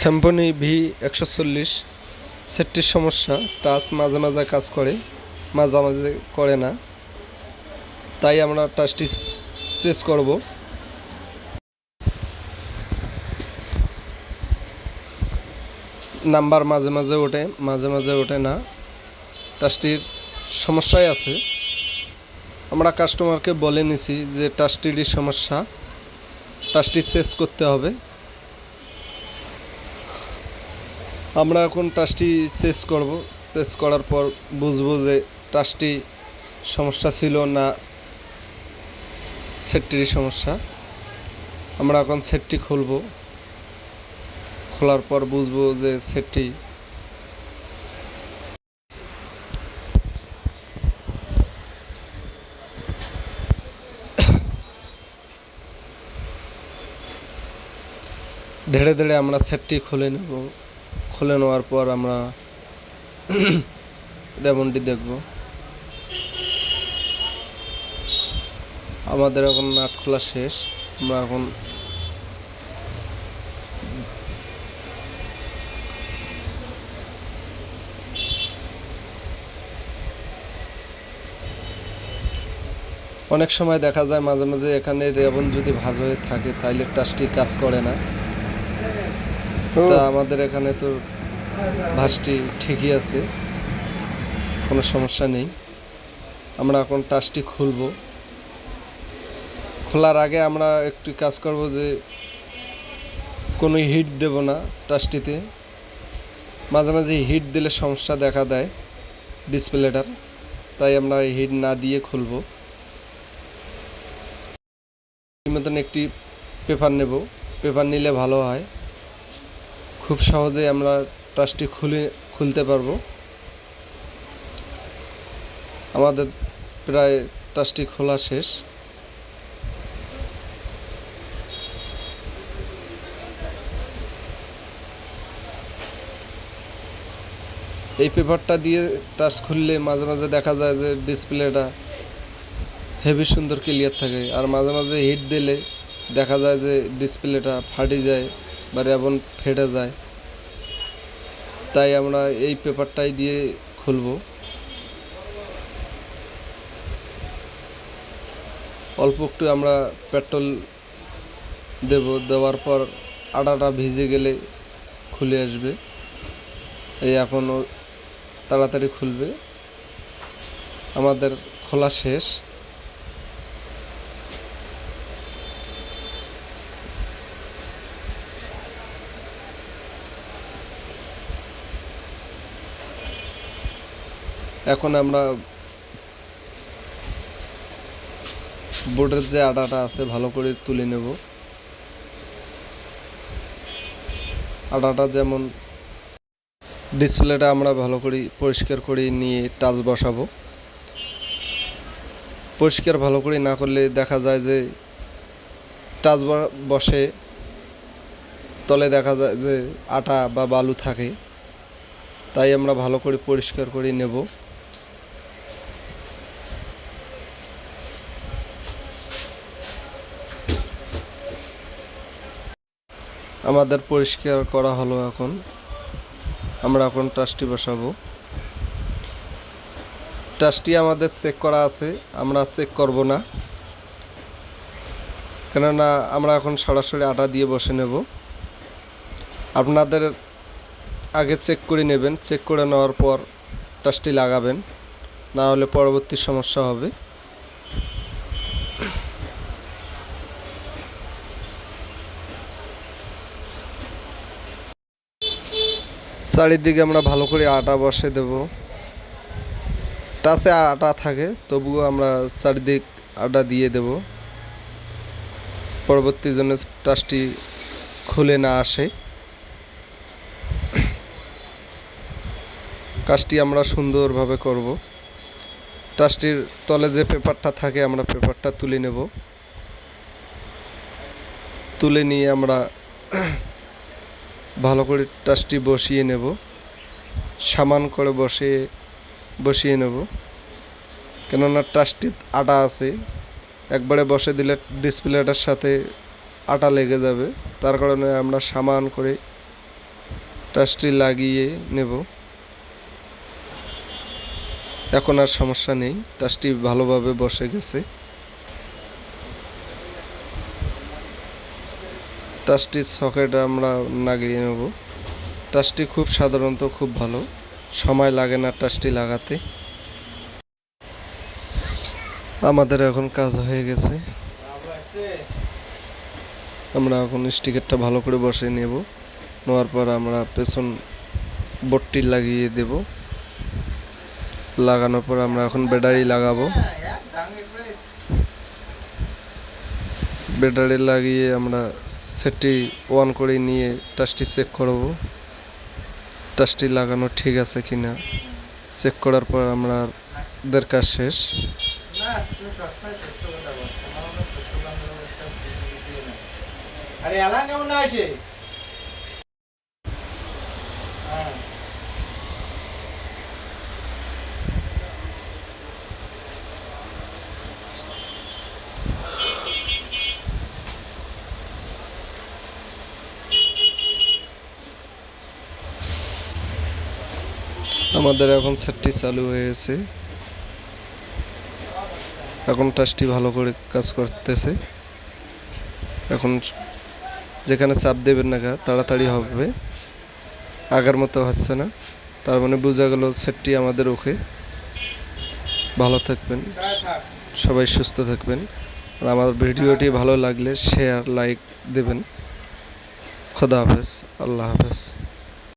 স্যাম্পনি V140 সেটটির সমস্যা, touch মাঝে মাঝে কাজ করে, মাঝে মাঝে করে না। তাই আমরা টাচটি চেঞ্জ করব। নাম্বার মাঝে মাঝে ওঠে, মাঝে মাঝে ওঠে না। টাচটির সমস্যাই আছে। আমরা কাস্টমারকে বলে নিছি যে টাচটিরই সমস্যা, টাচটি চেঞ্জ করতে হবে। আমরা এখন টাচটি চেঞ্জ করব। চেঞ্জ করার পর বুঝবো যে টাচটি সমস্যা ছিল না সেটটিরই সমস্যা। আমরা এখন সেটটি খুলব। খোলার পর বুঝবো যে সেটটি ধীরে ধীরে আমরা সেটটি খুলে নেব। খুলে নেওয়ার পর আমরা রেবনটি দেখব। আমাদের এখন নাট খোলা শেষ। আমরা এখন অনেক সময় দেখা যায় মাঝে মাঝে এখানে রেবন যদি ভাঁজ হয়ে থাকে তাহলে টাচটি কাজ করে না। তা আমাদের এখানে তো ভাঁজটি ঠিকই আছে, কোনো সমস্যা নেই। আমরা এখন টাচটি খুলব। খোলার আগে আমরা একটু কাজ করব যে কোনো হিট দেব না টাচটিতে। মাঝে মাঝে হিট দিলে সমস্যা দেখা দেয় ডিসপ্লেটার, তাই আমরা হিট না দিয়ে খুলব। এই মতন একটি পেপার নেব, পেপার নিলে ভালো হয়। খুব সহজেই আমরা টাচটি খুলতে পারবো। আমাদের প্রায় টাচটি খোলা শেষ। এই পেপারটা দিয়ে টাচ খুললে মাঝে মাঝে দেখা যায় যে ডিসপ্লেটা হেভি সুন্দর ক্লিয়ার থাকে, আর মাঝে মাঝে হিট দিলে দেখা যায় যে ডিসপ্লেটা ফাটে যায় বা রেবন ফেটে যায়। তাই আমরা এই পেপারটাই দিয়ে খুলব। অল্প একটু আমরা পেট্রোল দেব, দেওয়ার পর আটাটা ভিজে গেলে খুলে আসবে। এই এখনও তাড়াতাড়ি খুলবে। আমাদের খোলা শেষ। এখন আমরা বোর্ডের যে আটাটা আছে ভালো করে তুলে নেব। আটাটা যেমন ডিসপ্লেটা আমরা ভালো করে পরিষ্কার করে নিয়ে টাচ বসাবো। পরিষ্কার ভালো করে না করলে দেখা যায় যে টাচ বসে তলে দেখা যায় যে আটা বা বালু থাকে। তাই আমরা ভালো করে পরিষ্কার করে নেব। আমাদের পরিষ্কার করা হলো। এখন আমরা এখন টাচটি বসাবো। টাচটি আমাদের চেক করা আছে, আমরা চেক করব না, কেননা আমরা এখন সরাসরি আটা দিয়ে বসে নেব। আপনাদের আগে চেক করে নেবেন, চেক করে নেওয়ার পর টাচটি লাগাবেন, না হলে পরবর্তী সমস্যা হবে। চারিদিকে আমরা ভালো করে আটা বসে দেব। টাচে আটা থাকে তবুও আমরা চারিদিক আটা দিয়ে দেব, পরবর্তী জন্য টাচটি খুলে না আসে। কাজটি আমরা সুন্দরভাবে করব। টাচটির তলে যে পেপারটা থাকে আমরা পেপারটা তুলে নেব। তুলে নিয়ে আমরা ভালো করে টাচটি বসিয়ে নেব, সমান করে বসিয়ে নেব, কেননা টাচটি আটা আছে, একবারে বসে দিলে ডিসপ্লেটার সাথে আটা লেগে যাবে। তার কারণে আমরা সমান করে টাচটি লাগিয়ে নেব। এখন আর সমস্যা নেই, টাচটি ভালোভাবে বসে গেছে। টাচটির সকেট আমরা লাগিয়ে নেব। টাচটি খুব সাধারণত খুব ভালো, সময় লাগে না টাচটি লাগাতে। আমাদের এখন কাজ হয়ে গেছে। আমরা এখন স্টিকারটা ভালো করে বসিয়ে নেব। নেওয়ার পর আমরা পেছন বোর্ডটি লাগিয়ে দেব। লাগানোর পর আমরা এখন ব্যাটারি লাগাবো। ব্যাটারি লাগিয়ে আমরা সেটটি অন করে নিয়ে টাচটি চেক করব, টাচটি লাগানো ঠিক আছে কিনা। চেক করার পর আমাদের কাজ শেষ। আমাদের এখন সেটটি চালু হয়েছে। এখন টাচটি ভালো করে কাজ করতেছে। এখন যেখানে চাপ দেবেন না তাড়াতাড়ি হবে, আগের মতো হচ্ছে না। তার মানে বোঝা গেল সেটটি আমাদের ওকে। ভালো থাকবেন, সবাই সুস্থ থাকবেন। আর আমার ভিডিওটি ভালো লাগলে শেয়ার লাইক দেবেন। খোদা হাফেজ, আল্লাহ হাফেজ।